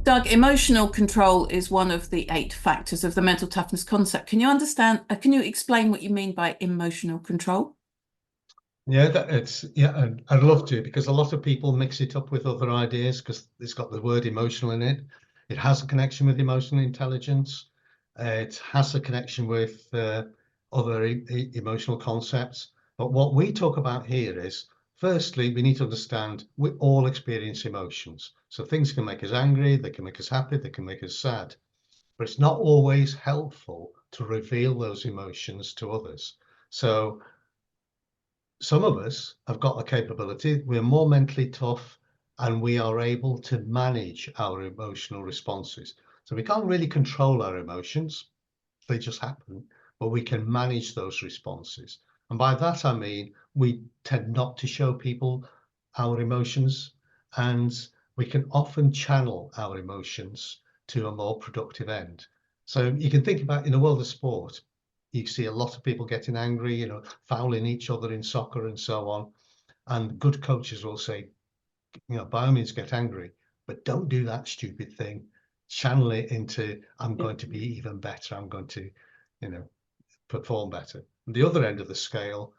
Doug, emotional control is one of the 8 factors of the mental toughness concept. Can you explain what you mean by emotional control? Yeah, I'd love to, because a lot of people mix it up with other ideas because it's got the word emotional in it. It has a connection with emotional intelligence. It has a connection with other emotional concepts. But what we talk about here is, firstly, we need to understand we all experience emotions. So things can make us angry, they can make us happy, they can make us sad. But it's not always helpful to reveal those emotions to others. So some of us have got the capability, we're more mentally tough, and we are able to manage our emotional responses. So we can't really control our emotions, they just happen, but we can manage those responses. And by that, I mean, we tend not to show people our emotions, and we can often channel our emotions to a more productive end. So you can think about in the world of sport, you see a lot of people getting angry, fouling each other in soccer and so on. And good coaches will say, by all means get angry, but don't do that stupid thing. Channel it into, I'm going to be even better. I'm going to, you know, perform better. And the other end of the scale,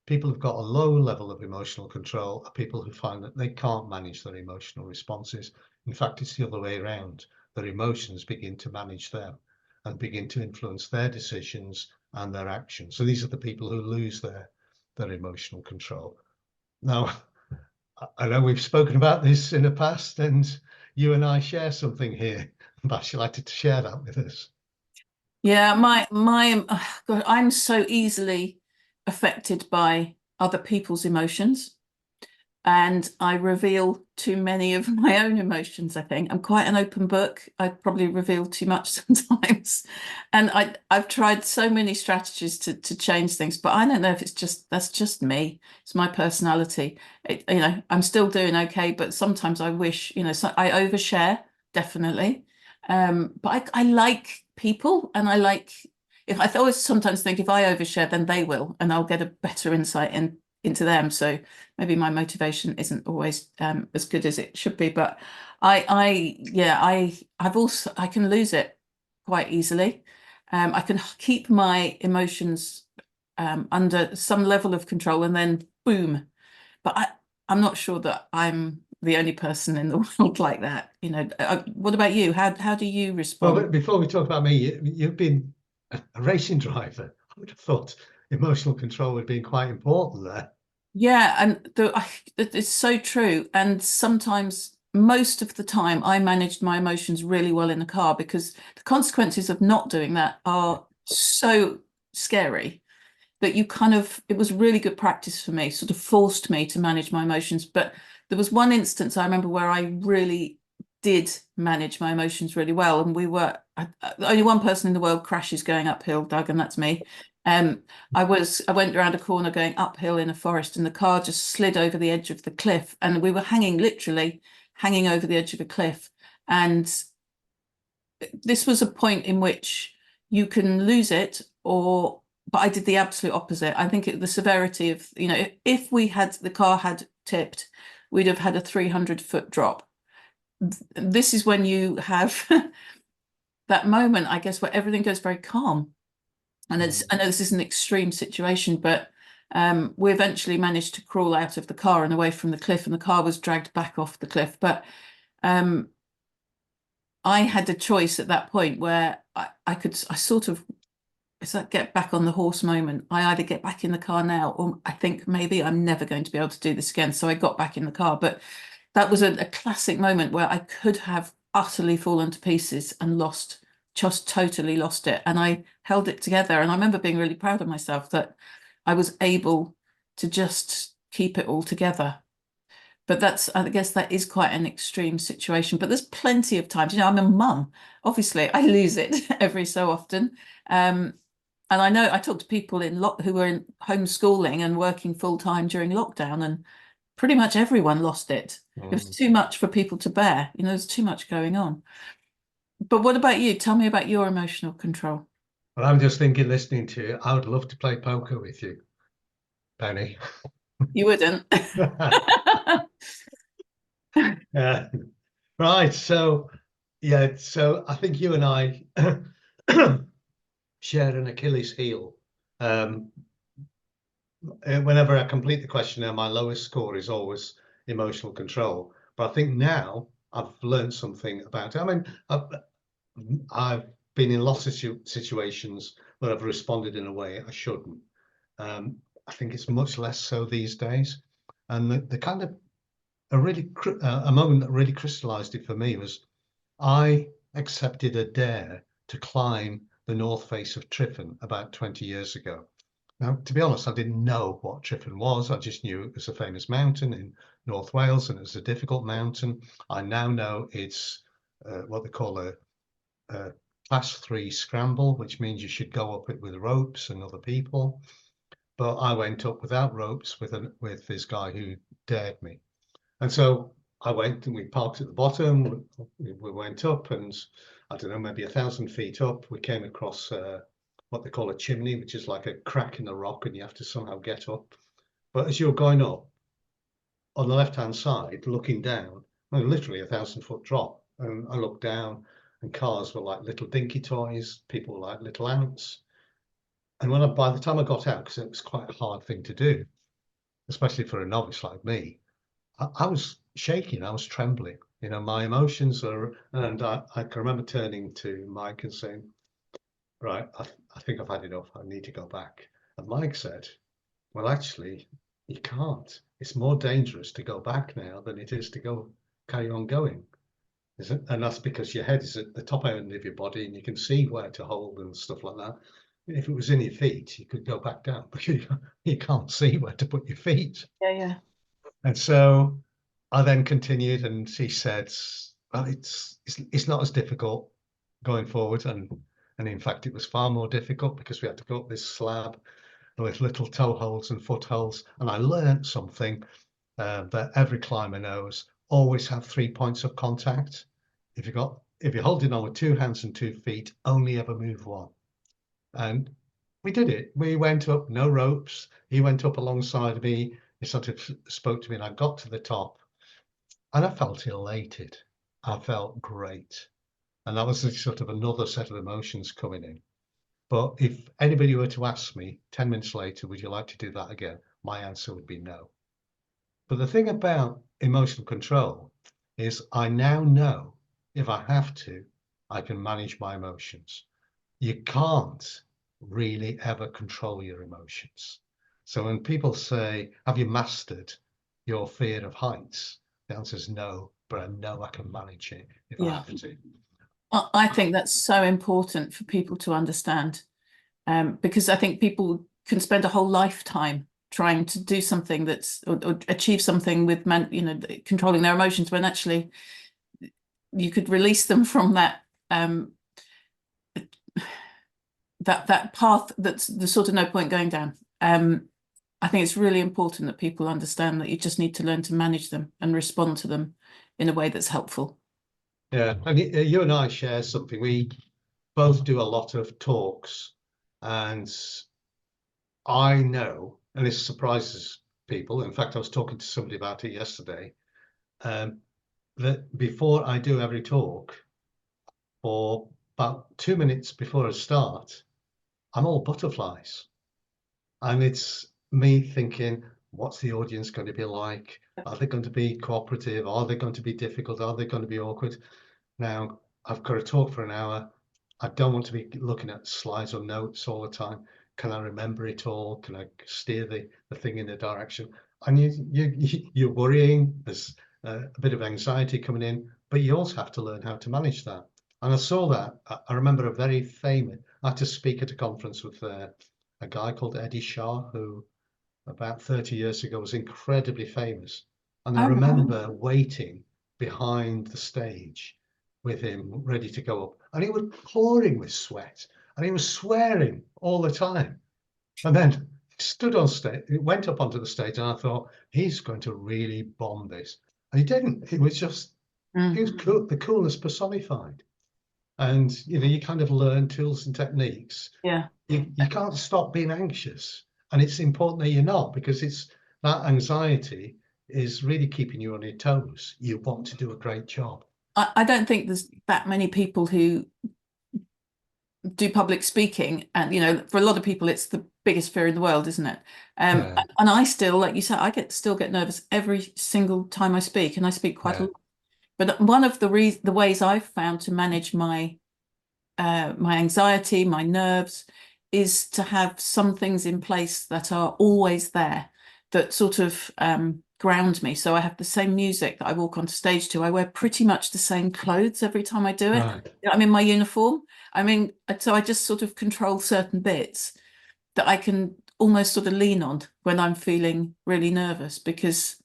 people who've got a low level of emotional control are people who find that they can't manage their emotional responses. In fact, it's the other way around. Their emotions begin to manage them and begin to influence their decisions and their actions. So these are the people who lose their emotional control. Now, I know we've spoken about this in the past, and you and I share something here. But you'd like to share that with us? Yeah, God, I'm so easily affected by other people's emotions, and I reveal too many of my own emotions, I think. I'm quite an open book. I probably reveal too much sometimes. And I've tried so many strategies to change things, but I don't know if that's just me. It's my personality. I'm still doing okay, but sometimes I wish, so I overshare, definitely. But I like people, and I like if I always sometimes think if I overshare, then they will, and I'll get a better insight into them. So maybe my motivation isn't always as good as it should be, but yeah, I can lose it quite easily. I can keep my emotions under some level of control, and then boom. But I'm not sure that I'm the only person in the world like that. What about you? How do you Well, respond? but before we talk about me, you've been a racing driver. I would have thought emotional control would have been quite important there. Yeah, and it's so true. And sometimes, most of the time, I managed my emotions really well in the car because the consequences of not doing that are so scary that it was really good practice for me, sort of forced me to manage my emotions. But there was one instance I remember where I really did manage my emotions really well. And only one person in the world crashes going uphill, Doug, and that's me. Um, I went around a corner going uphill in a forest, and the car just slid over the edge of the cliff, and we were literally hanging over the edge of a cliff. And this was a point in which you can lose it, but I did the absolute opposite. I think the severity of, if the car had tipped, we'd have had a 300-foot drop. This is when you have that moment, I guess, where everything goes very calm. And I know this is an extreme situation, but we eventually managed to crawl out of the car and away from the cliff, and the car was dragged back off the cliff. But um, I had a choice at that point where I sort of, it's that get back on the horse moment. I either get back in the car now, or I think maybe I'm never going to be able to do this again. So I got back in the car. But that was a classic moment where I could have utterly fallen to pieces and just totally lost it. And I held it together. And I remember being really proud of myself that I was able to just keep it all together. But I guess that is quite an extreme situation. But there's plenty of times, I'm a mum. Obviously, I lose it every so often. Um, and I know I talk to people who were in homeschooling and working full time during lockdown, and pretty much everyone lost it. It was too much for people to bear. There's too much going on. But what about you? Tell me about your emotional control. Well, I'm just thinking, listening to you, I would love to play poker with you, Penny. You wouldn't. Yeah. Right. So, Yeah, so I think you and I share an Achilles heel. Whenever I complete the questionnaire, my lowest score is always emotional control. But I think now I've learned something about it. I mean, I've been in lots of situations where I've responded in a way I shouldn't. I think it's much less so these days. And the kind of a moment that really crystallized it for me was I accepted a dare to climb the north face of Tryfan about 20 years ago. Now, to be honest, I didn't know what Tryfan was. I just knew it was a famous mountain in North Wales and it was a difficult mountain. I now know it's what they call a class 3 scramble, which means you should go up it with ropes and other people. But I went up without ropes with this guy who dared me. And so I went and we parked at the bottom. We went up and I don't know, maybe 1,000 feet up. We came across what they call a chimney, which is like a crack in the rock and you have to somehow get up. But as you're going up, on the left-hand side, looking down, literally 1,000-foot drop. And I looked down and cars were like little dinky toys. People were like little ants. And by the time I got out, because it was quite a hard thing to do, especially for a novice like me, I was shaking, I was trembling. You know, my emotions are, and I can remember turning to Mike and saying, right, I think I've had enough. I need to go back. And Mike said, well, actually, you can't. It's more dangerous to go back now than it is to carry on going. And that's because your head is at the top end of your body and you can see where to hold and stuff like that. If it was in your feet, you could go back down, but you can't see where to put your feet. Yeah. And so I then continued, and she said, "Well, it's not as difficult going forward." And in fact, it was far more difficult because we had to go up this slab with little toe holds and footholds. And I learned something that every climber knows: always have 3 points of contact. If you're holding on with 2 hands and 2 feet, only ever move one. And we did it. We went up, no ropes. He went up alongside me. He sort of spoke to me, and I got to the top, and I felt elated. I felt great. And that was sort of another set of emotions coming in. But if anybody were to ask me 10 minutes later, would you like to do that again? My answer would be no. But the thing about emotional control is I now know if I have to, I can manage my emotions. You can't really ever control your emotions. So when people say, have you mastered your fear of heights? The answer is no, but I know I can manage it if I have to. I think that's so important for people to understand, because I think people can spend a whole lifetime trying to do something or achieve something with controlling their emotions, when actually you could release them from that that path that's the sort of no point going down. I think it's really important that people understand that you just need to learn to manage them and respond to them in a way that's helpful. Yeah, and you and I share something. We both do a lot of talks, and I know, and this surprises people. In fact, I was talking to somebody about it yesterday, that before I do every talk, for about 2 minutes before I start, I'm all butterflies. And it's me thinking, what's the audience going to be like? Are they going to be cooperative? Are they going to be difficult? Are they going to be awkward? Now, I've got to talk for an hour. I don't want to be looking at slides or notes all the time. Can I remember it all? Can I steer the thing in the direction? And you're worrying. There's a bit of anxiety coming in, but you also have to learn how to manage that. And I saw that. I remember I had to speak at a conference with a guy called Eddie Shah, who about 30 years ago was incredibly famous. And I remember waiting behind the stage with him ready to go up, and he was pouring with sweat and he was swearing all the time. And then he stood on stage, he went up onto the stage, and I thought, he's going to really bomb this. And he didn't. He was he was cool, the coolness personified. And you kind of learn tools and techniques. Yeah. You can't stop being anxious. And it's important that you're not, because it's that anxiety is really keeping you on your toes. You want to do a great job. I don't think there's that many people who do public speaking, and you know, for a lot of people it's the biggest fear in the world, isn't it? Yeah, And I still, like you said, I still get nervous every single time I speak, and I speak quite a yeah, lot. But one of the ways I've found to manage my my anxiety, my nerves, is to have some things in place that are always there, that sort of ground me. So I have the same music that I walk onto stage to. I wear pretty much the same clothes every time I do it. right. I'm in my uniform. I mean, so I just sort of control certain bits that I can almost sort of lean on when I'm feeling really nervous, because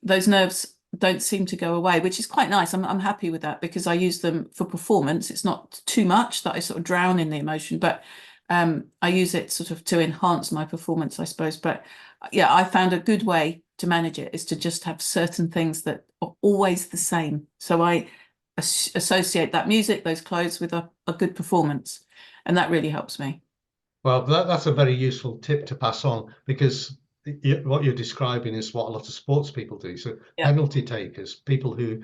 those nerves don't seem to go away, which is quite nice. I'm happy with that, because I use them for performance. It's not too much that I sort of drown in the emotion, but I use it sort of to enhance my performance, I suppose. But yeah, I found a good way to manage it is to just have certain things that are always the same. So I associate that music, those clothes, with a good performance, and that really helps me. Well, that's a very useful tip to pass on, because what you're describing is what a lot of sports people do. So Yeah. penalty takers, people who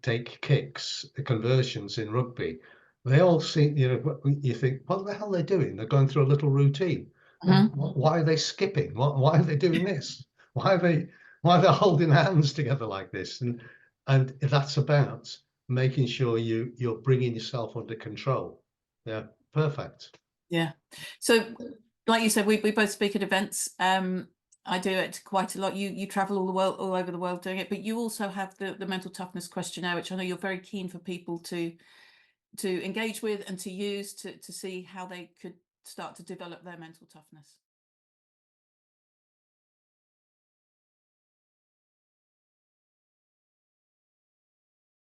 take kicks, conversions in rugby, they all seem, you think, what the hell are they doing? They're going through a little routine. Mhm. Why are they skipping? Why are they doing this? Why are they holding hands together like this? And that's about making sure you're bringing yourself under control. Yeah, perfect. Yeah. So, like you said, we both speak at events. I do it quite a lot. You travel all over the world doing it, but you also have the mental toughness questionnaire, which I know you're very keen for people to engage with and to use to see how they could start to develop their mental toughness.